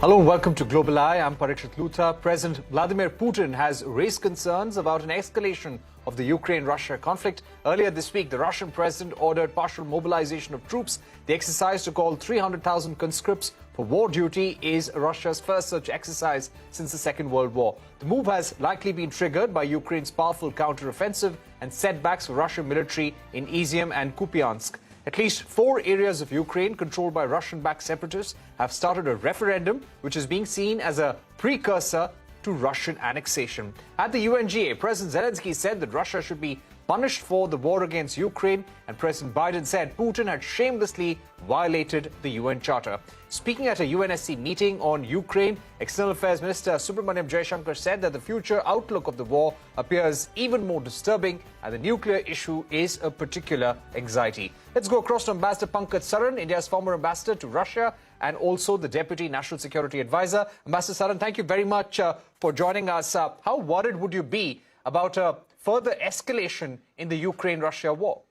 Hello and welcome to Global Eye. I'm Parikshit Luthra. President Vladimir Putin has raised concerns about an escalation of the Ukraine-Russia conflict. Earlier this week, the Russian president ordered partial mobilization of troops. The exercise to call 300,000 conscripts for war duty is Russia's first such exercise since the Second World War. The move has likely been triggered by Ukraine's powerful counter-offensive and setbacks for Russian military in EAM and Kupiansk. At least 4 areas of Ukraine controlled by Russian-backed separatists have started a referendum, which is being seen as a precursor to Russian annexation. At the UNGA, President Zelensky said that Russia should be punished for the war against Ukraine, and President Biden said Putin had shamelessly violated the UN Charter. Speaking at a UNSC meeting on Ukraine, External Affairs Minister Jaishankar said that the future outlook of the war appears even more disturbing and the nuclear issue is a particular anxiety. Let's go across to Ambassador Pankaj Saran, India's former ambassador to Russia and also the Deputy National Security Advisor. Ambassador Saran, thank you very much for joining us. How worried would you be about further escalation in the Ukraine-Russia war?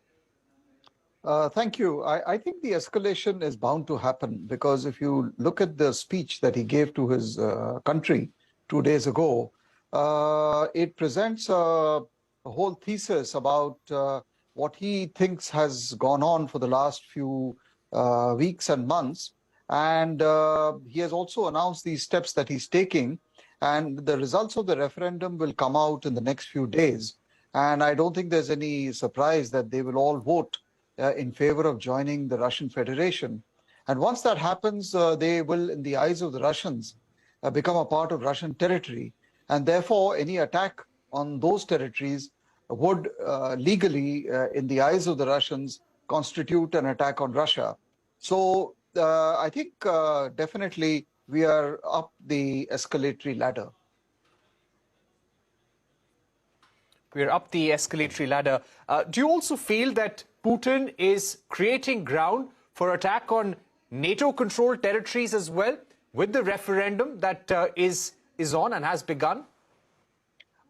Thank you. I think the escalation is bound to happen because if you look at the speech that he gave to his country 2 days ago, it presents a whole thesis about what he thinks has gone on for the last few weeks and months. And he has also announced these steps that he's taking. And the results of the referendum will come out in the next few days. And I don't think there's any surprise that they will all vote in favor of joining the Russian Federation. And once that happens, they will, in the eyes of the Russians, become a part of Russian territory. And therefore, any attack on those territories would legally, in the eyes of the Russians, constitute an attack on Russia. So I think definitely we are up the escalatory ladder. We're up the escalatory ladder. Do you also feel that Putin is creating ground for attack on NATO-controlled territories as well with the referendum that is on and has begun?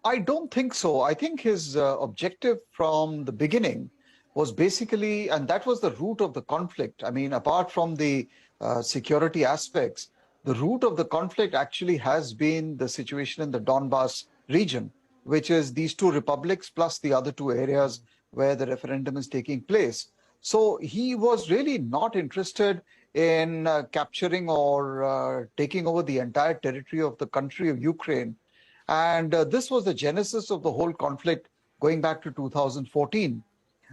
I don't think so. I think his objective from the beginning was basically, and that was the root of the conflict. I mean, apart from the security aspects, the root of the conflict actually has been the situation in the Donbas region, which is these 2 republics plus the other 2 areas where the referendum is taking place. So he was really not interested in capturing or taking over the entire territory of the country of Ukraine. And this was the genesis of the whole conflict going back to 2014.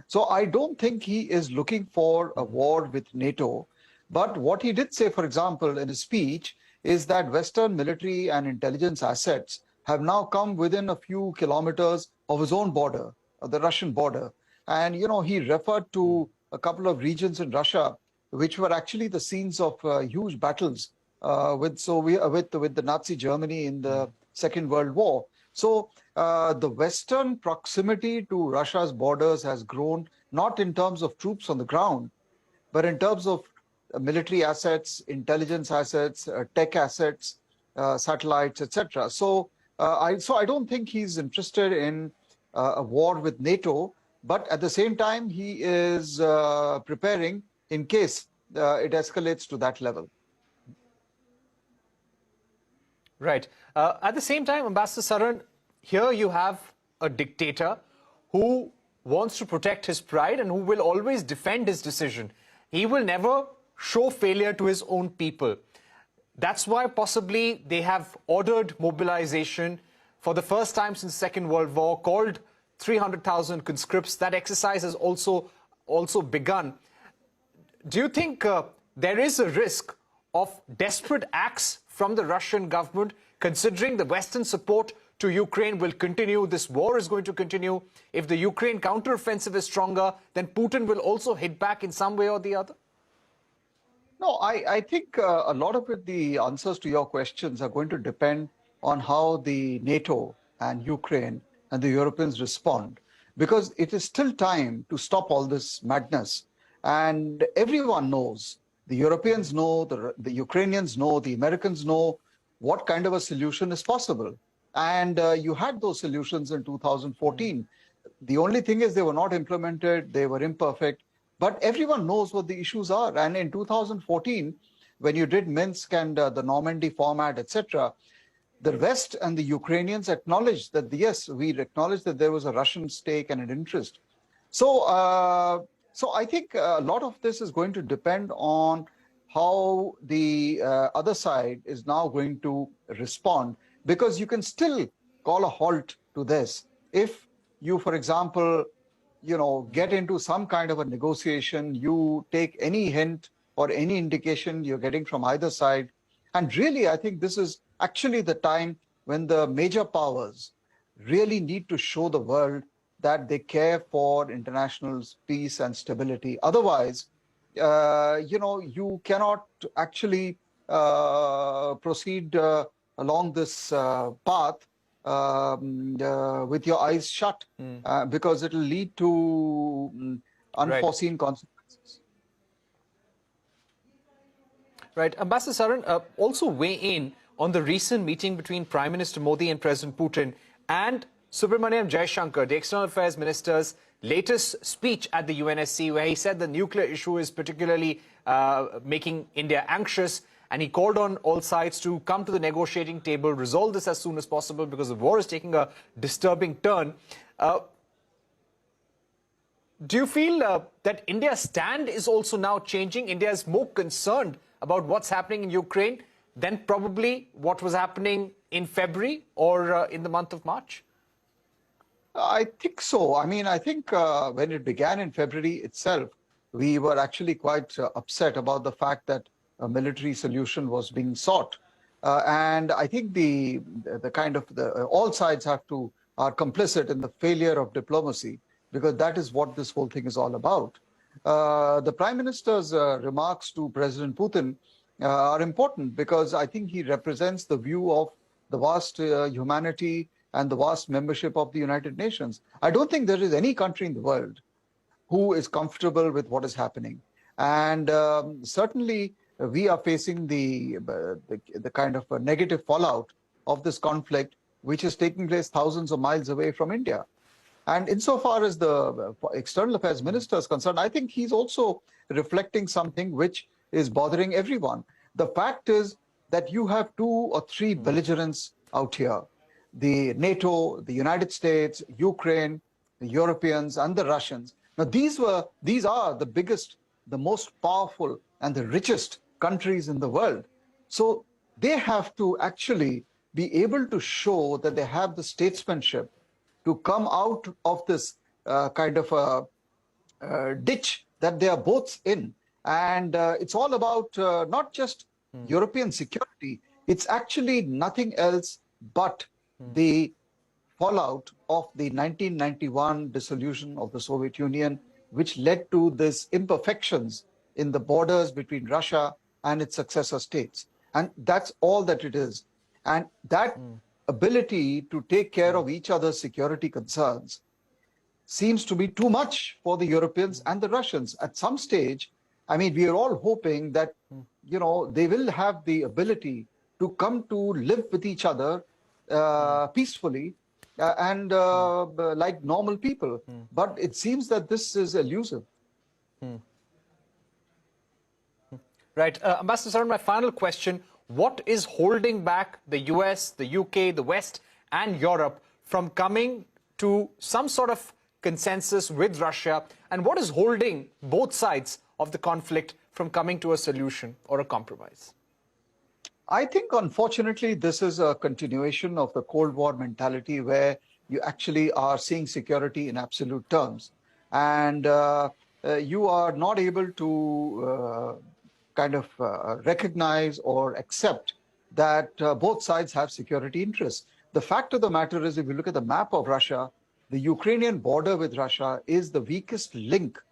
So I don't think he is looking for a war with NATO. But what he did say, for example, in his speech, is that Western military and intelligence assets have now come within a few kilometers of his own border, the Russian border. And, you know, he referred to a couple of regions in Russia, which were actually the scenes of huge battles with the Nazi Germany in the Second World War. So the Western proximity to Russia's borders has grown, not in terms of troops on the ground, but in terms of military assets, intelligence assets, tech assets, satellites, etc. So I don't think he's interested in a war with NATO, but at the same time, he is preparing in case it escalates to that level. Right. At the same time, Ambassador Saran, here you have a dictator who wants to protect his pride and who will always defend his decision. He will never show failure to his own people. That's why possibly they have ordered mobilization for the first time since the Second World War, called 300,000 conscripts. That exercise has also begun. Do you think there is a risk of desperate acts from the Russian government, considering the Western support to Ukraine will continue, this war is going to continue? If the Ukraine counteroffensive is stronger, then Putin will also hit back in some way or the other? No, I think a lot of it, the answers to your questions are going to depend on how the NATO and Ukraine and the Europeans respond, because it is still time to stop all this madness. And everyone knows, the Europeans know, the Ukrainians know, the Americans know what kind of a solution is possible. And you had those solutions in 2014. The only thing is they were not implemented, they were imperfect, but everyone knows what the issues are. And in 2014, when you did Minsk and the Normandy format, etc., the West and the Ukrainians acknowledged that, yes, we acknowledged that there was a Russian stake and an interest. So I think a lot of this is going to depend on how the other side is now going to respond, because you can still call a halt to this if you, for example, get into some kind of a negotiation, you take any hint or any indication you're getting from either side. And really, I think this is actually the time when the major powers really need to show the world that they care for international peace and stability. Otherwise, you cannot actually proceed along this path with your eyes shut, because it will lead to unforeseen consequences. Right. Ambassador Saran, also weigh in on the recent meeting between Prime Minister Modi and President Putin and Subramaniam Jaishankar, the External Affairs Minister's latest speech at the UNSC, where he said the nuclear issue is particularly making India anxious, and he called on all sides to come to the negotiating table, resolve this as soon as possible because the war is taking a disturbing turn. Do you feel that India's stand is also now changing? India is more concerned about what's happening in Ukraine than probably what was happening in February or in the month of March? I think so. I mean, I think when it began in February itself, we were actually quite upset about the fact that a military solution was being sought. And I think all sides are complicit in the failure of diplomacy, because that is what this whole thing is all about. The Prime Minister's remarks to President Putin are important, because I think he represents the view of the vast humanity and the vast membership of the United Nations. I don't think there is any country in the world who is comfortable with what is happening. And certainly we are facing the kind of a negative fallout of this conflict, which is taking place thousands of miles away from India. And insofar as the External Affairs Minister is concerned, I think he's also reflecting something which is bothering everyone. The fact is that you have 2 or 3 belligerents out here: the NATO, the United States, Ukraine, the Europeans, and the Russians. Now, these are the biggest, the most powerful, and the richest countries in the world. So they have to actually be able to show that they have the statesmanship to come out of this kind of a ditch that they are both in. And it's all about not just European security, it's actually nothing else but the fallout of the 1991 dissolution of the Soviet Union, which led to these imperfections in the borders between Russia and its successor states. And that's all that it is. And that ability to take care of each other's security concerns seems to be too much for the Europeans and the Russians. At some stage, I mean, we are all hoping that, they will have the ability to come to live with each other peacefully and like normal people. But it seems that this is elusive. Right. Ambassador Saran, my final question: what is holding back the US, the UK, the West, and Europe from coming to some sort of consensus with Russia? And what is holding both sides of the conflict from coming to a solution or a compromise? I think, unfortunately, this is a continuation of the Cold War mentality, where you actually are seeing security in absolute terms. And you are not able to recognize or accept that both sides have security interests. The fact of the matter is, if you look at the map of Russia, the Ukrainian border with Russia is the weakest link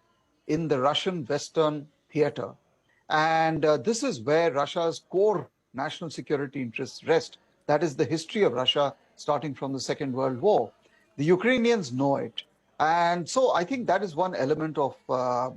in the Russian Western theater. And this is where Russia's core national security interests rest. That is the history of Russia, starting from the Second World War. The Ukrainians know it. And so I think that is one element of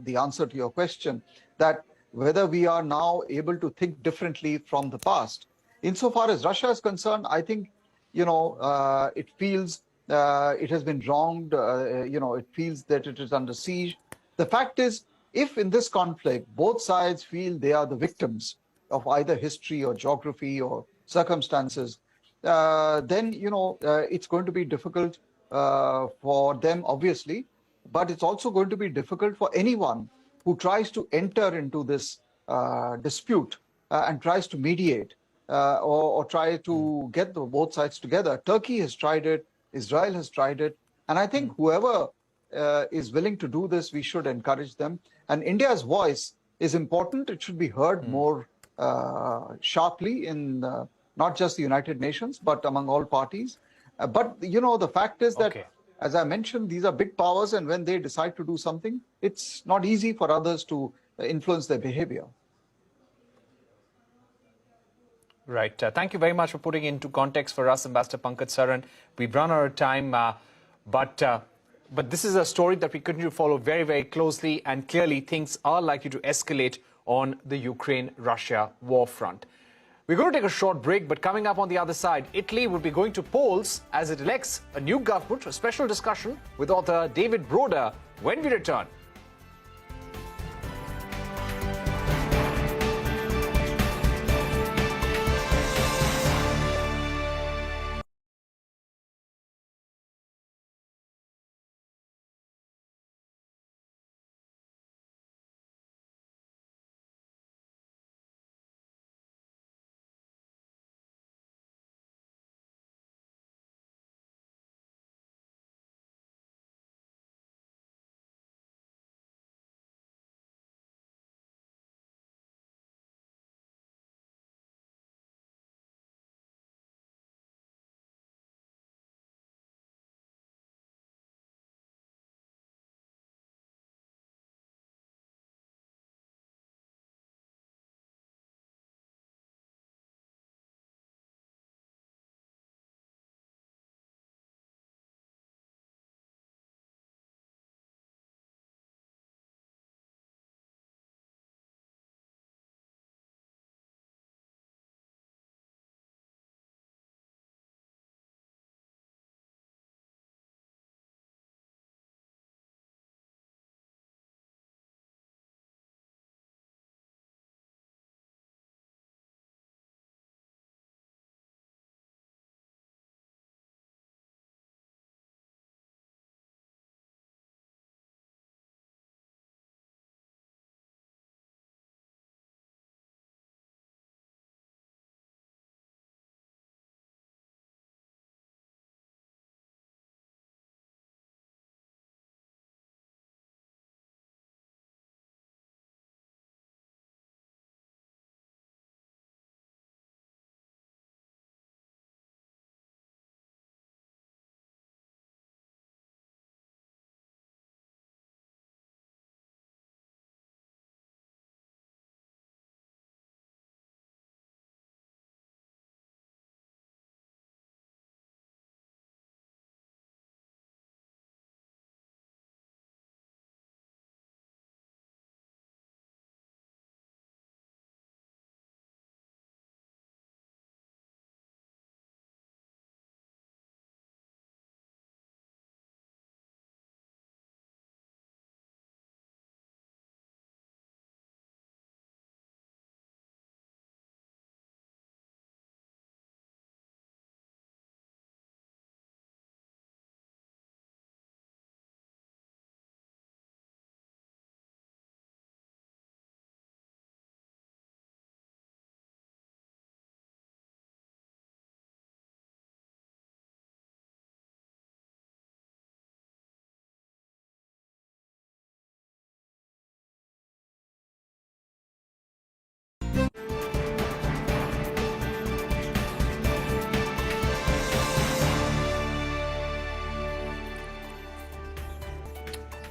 the answer to your question, that whether we are now able to think differently from the past. Insofar as Russia is concerned, I think, it feels it has been wronged, it feels that it is under siege. The fact is, if in this conflict, both sides feel they are the victims, of either history or geography or circumstances, then it's going to be difficult for them, obviously, but it's also going to be difficult for anyone who tries to enter into this dispute and tries to mediate or try to get both sides together. Turkey has tried it, Israel has tried it, and I think whoever is willing to do this, we should encourage them. And India's voice is important. It should be heard more sharply in not just the United Nations, but among all parties. But, the fact is that, as I mentioned, these are big powers, and when they decide to do something, it's not easy for others to influence their behavior. Right. Thank you very much for putting into context for us, Ambassador Pankaj Saran. We've run out of time, but this is a story that we continue to follow very, very closely, and clearly things are likely to escalate on the Ukraine-Russia war front. We're going to take a short break, but coming up on the other side, Italy will be going to polls as it elects a new government. A special discussion with author David Broder when we return.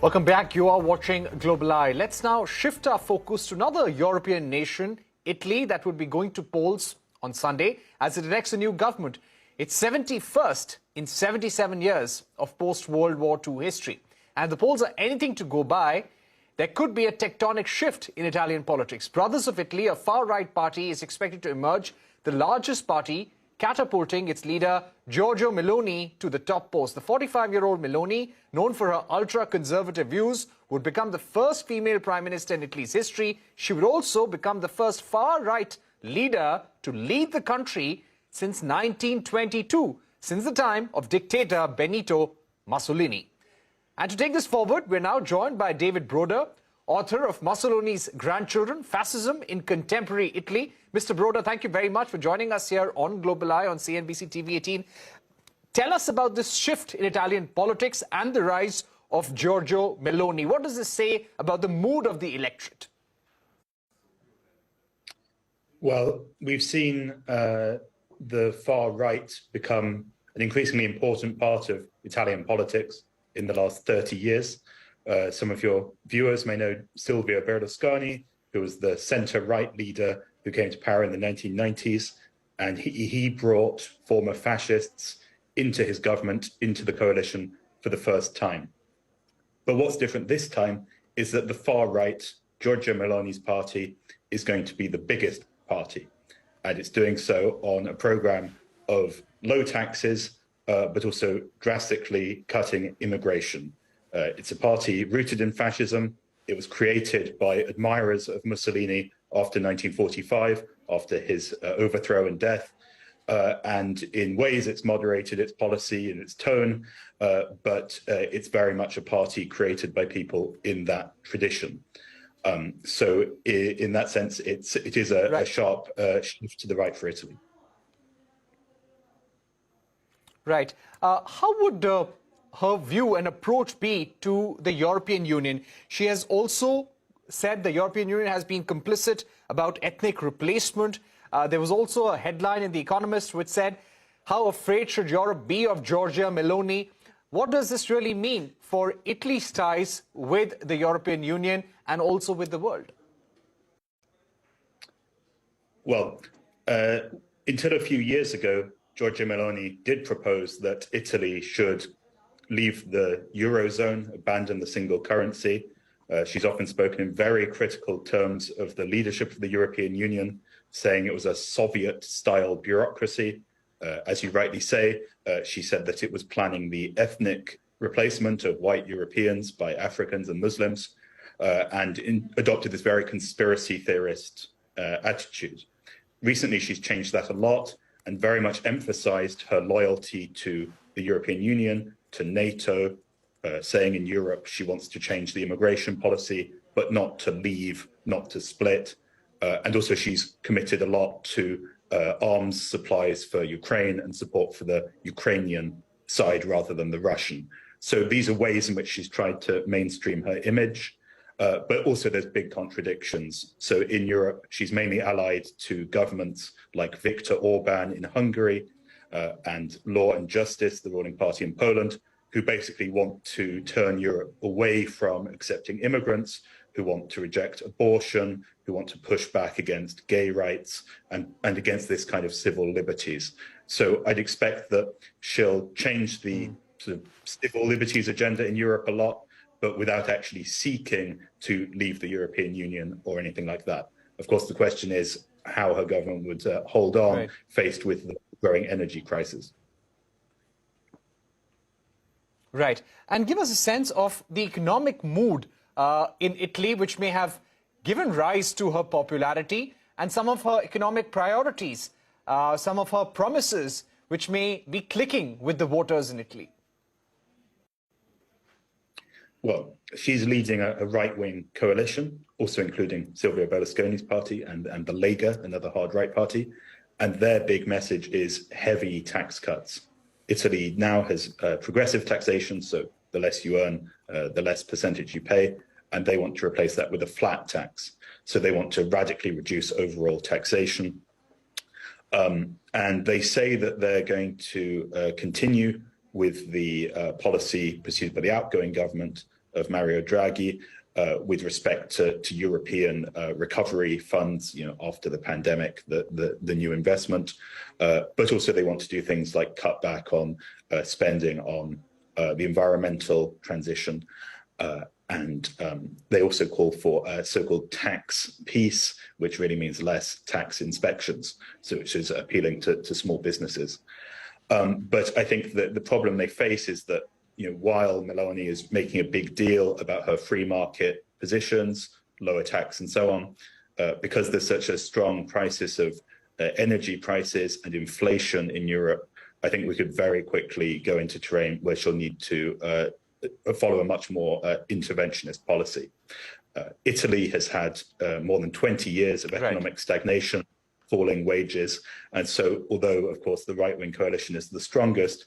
Welcome back. You are watching Global Eye. Let's now shift our focus to another European nation, Italy, that would be going to polls on Sunday as it elects a new government. It's 71st in 77 years of post-World War II history. And the polls are anything to go by. There could be a tectonic shift in Italian politics. Brothers of Italy, a far-right party, is expected to emerge the largest party, catapulting its leader, Giorgia Meloni, to the top post. The 45-year-old Meloni, known for her ultra-conservative views, would become the first female prime minister in Italy's history. She would also become the first far-right leader to lead the country since 1922, since the time of dictator Benito Mussolini. And to take this forward, we're now joined by David Broder, author of Mussolini's Grandchildren, Fascism in Contemporary Italy. Mr. Broder, thank you very much for joining us here on Global Eye on CNBC TV 18. Tell us about this shift in Italian politics and the rise of Giorgia Meloni. What does this say about the mood of the electorate? Well, we've seen the far right become an increasingly important part of Italian politics in the last 30 years. Some of your viewers may know Silvio Berlusconi, who was the center-right leader who came to power in the 1990s. And he brought former fascists into his government, into the coalition for the first time. But what's different this time is that the far right, Giorgia Meloni's party, is going to be the biggest party. And it's doing so on a program of low taxes, but also drastically cutting immigration. It's a party rooted in fascism. It was created by admirers of Mussolini after 1945, after his overthrow and death. And in ways, it's moderated its policy and its tone, but it's very much a party created by people in that tradition. So in that sense, it is a sharp shift to the right for Italy. Right. How would her view and approach be to the European Union? She has also said the European Union has been complicit about ethnic replacement. There was also a headline in The Economist which said, how afraid should Europe be of Giorgia Meloni? What does this really mean for Italy's ties with the European Union and also with the world? Well, until a few years ago, Giorgia Meloni did propose that Italy should leave the Eurozone, abandon the single currency. She's often spoken in very critical terms of the leadership of the European Union, saying it was a Soviet-style bureaucracy. As you rightly say, she said that it was planning the ethnic replacement of white Europeans by Africans and Muslims, and adopted this very conspiracy theorist attitude. Recently, she's changed that a lot and very much emphasized her loyalty to the European Union, to NATO, saying in Europe she wants to change the immigration policy, but not to leave, not to split. And also she's committed a lot to arms supplies for Ukraine and support for the Ukrainian side rather than the Russian. So these are ways in which she's tried to mainstream her image, but also there's big contradictions. So in Europe, she's mainly allied to governments like Viktor Orban in Hungary and Law and Justice, the ruling party in Poland, who basically want to turn Europe away from accepting immigrants, who want to reject abortion, who want to push back against gay rights and against this kind of civil liberties. So I'd expect that she'll change the sort of civil liberties agenda in Europe a lot, but without actually seeking to leave the European Union or anything like that. Of course, the question is how her government would hold on faced with the growing energy crisis. Right. And give us a sense of the economic mood in Italy, which may have given rise to her popularity and some of her economic priorities, some of her promises, which may be clicking with the voters in Italy. Well, she's leading a right-wing coalition, also including Silvio Berlusconi's party and the Lega, another hard right party. And their big message is heavy tax cuts. Italy now has progressive taxation, so the less you earn, the less percentage you pay, and they want to replace that with a flat tax. So they want to radically reduce overall taxation. And they say that they're going to continue with the policy pursued by the outgoing government of Mario Draghi with respect to European recovery funds, after the pandemic, the new investment. But also they want to do things like cut back on spending on the environmental transition. And they also call for a so-called tax peace, which really means less tax inspections, so which is appealing to small businesses. But I think that the problem they face is that, while Meloni is making a big deal about her free market positions, lower tax and so on, because there's such a strong crisis of energy prices and inflation in Europe, I think we could very quickly go into terrain where she'll need to follow a much more interventionist policy. Italy has had more than 20 years of economic stagnation, falling wages. And so, although, of course, the right-wing coalition is the strongest,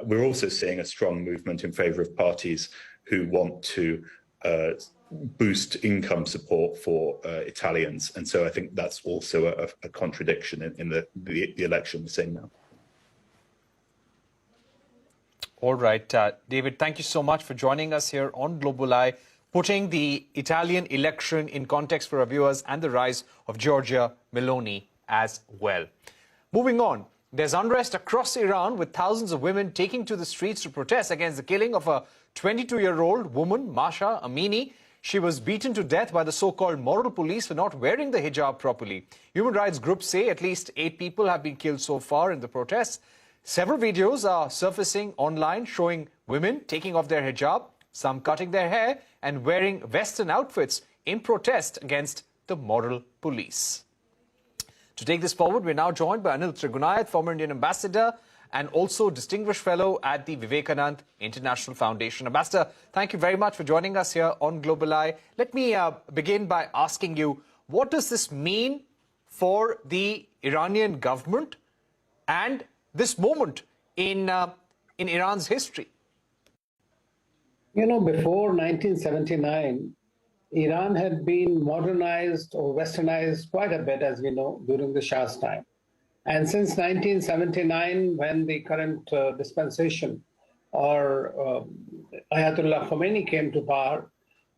we're also seeing a strong movement in favor of parties who want to boost income support for Italians. And so I think that's also a contradiction in the election we're seeing now. All right, David, thank you so much for joining us here on Global Eye, putting the Italian election in context for our viewers and the rise of Giorgia Meloni as well. Moving on, there's unrest across Iran with thousands of women taking to the streets to protest against the killing of a 22-year-old woman, Mahsa Amini. She was beaten to death by the so-called moral police for not wearing the hijab properly. Human rights groups say at least 8 people have been killed so far in the protests. Several videos are surfacing online showing women taking off their hijab, some cutting their hair and wearing Western outfits in protest against the moral police. To take this forward, we're now joined by Anil Trigunayat, former Indian ambassador and also distinguished fellow at the Vivekanand International Foundation. Ambassador, thank you very much for joining us here on Global Eye. Let me begin by asking you, what does this mean for the Iranian government and this moment in Iran's history? You know, before 1979, Iran had been modernized or westernized quite a bit, as we know, during the Shah's time. And since 1979, when the current dispensation or Ayatollah Khomeini came to power,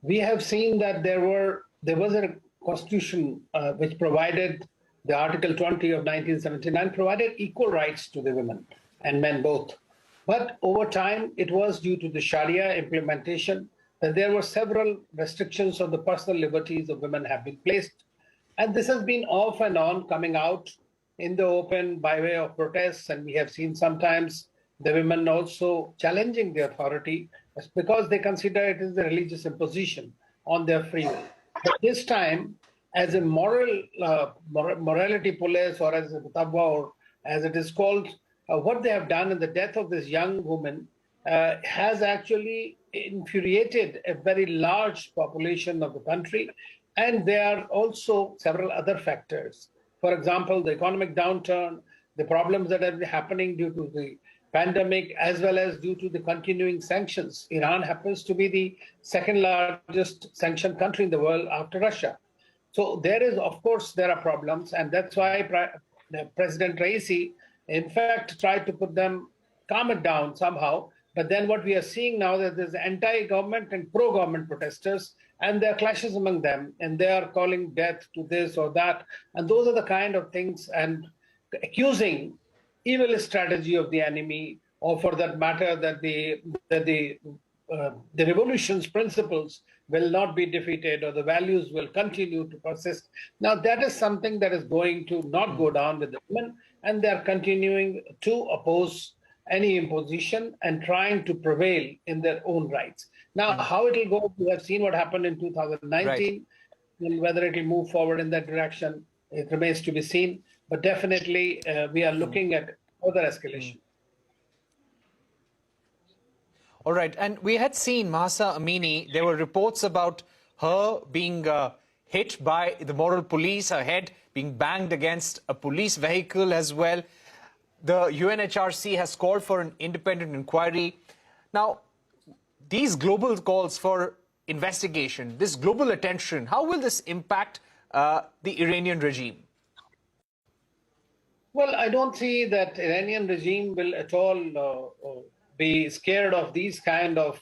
we have seen that there was a constitution which provided, the Article 20 of 1979 provided equal rights to the women and men both. But over time, it was due to the Sharia implementation that there were several restrictions on the personal liberties of women have been placed. And this has been off and on coming out in the open by way of protests. And we have seen sometimes the women also challenging the authority because they consider it is a religious imposition on their free will. But this time, as a morality police, or as a tabwa, or as it is called, what they have done in the death of this young woman has actually infuriated a very large population of the country. And there are also several other factors. For example, the economic downturn, the problems that are happening due to the pandemic, as well as due to the continuing sanctions. Iran happens to be the second largest sanctioned country in the world after Russia. So there is, of course, there are problems. And that's why President Raisi, in fact, tried to put them, calm it down somehow. But then what we are seeing now that there's anti-government and pro-government protesters, and there are clashes among them, and they are calling death to this or that. And those are the kind of things, and accusing evil strategy of the enemy, or for that matter, that the revolution's principles will not be defeated, or the values will continue to persist. Now, that is something that is going to not go down with the women, and they are continuing to oppose any imposition and trying to prevail in their own rights. Now, how it will go, we have seen what happened in 2019, and whether it will move forward in that direction, it remains to be seen. But definitely, we are looking at further escalation. All right, and we had seen Mahsa Amini, there were reports about her being hit by the moral police, her head being banged against a police vehicle as well. The UNHRC has called for an independent inquiry. Now, these global calls for investigation, this global attention, how will this impact the Iranian regime? Well, I don't see that Iranian regime will at all be scared of these kind of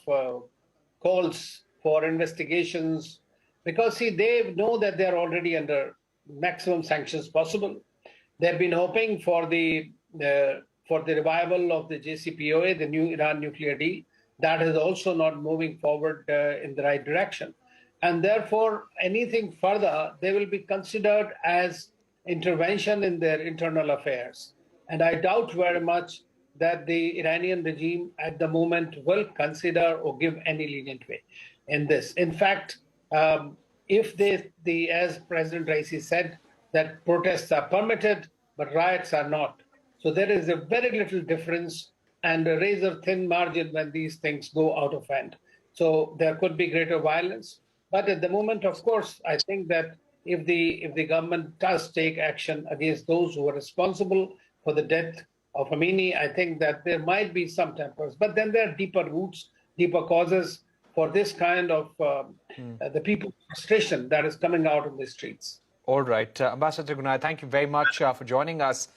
calls for investigations, because, see, they know that they're already under maximum sanctions possible. They've been hoping for the revival of the JCPOA, the new Iran nuclear deal. That is also not moving forward in the right direction. And therefore, anything further, they will be considered as intervention in their internal affairs. And I doubt very much that the Iranian regime at the moment will consider or give any lenient way in this. In fact, if as President Raisi said, that protests are permitted, but riots are not. So there is a very little difference and a razor-thin margin when these things go out of hand. So there could be greater violence. But at the moment, of course, I think that if the government does take action against those who are responsible for the death of Amini, I think that there might be some tempers. But then there are deeper roots, deeper causes for this kind of the people's frustration that is coming out in the streets. All right. Ambassador Gunai, thank you very much for joining us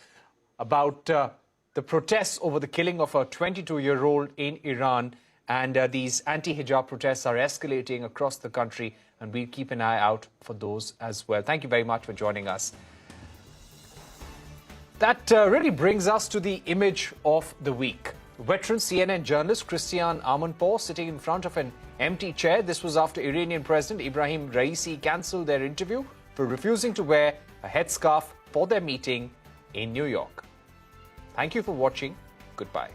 about the protests over the killing of a 22-year-old in Iran. And these anti-hijab protests are escalating across the country, and we'll keep an eye out for those as well. Thank you very much for joining us. That really brings us to the image of the week. Veteran CNN journalist Christiane Amanpour sitting in front of an empty chair. This was after Iranian President Ibrahim Raisi cancelled their interview for refusing to wear a headscarf for their meeting in New York. Thank you for watching. Goodbye.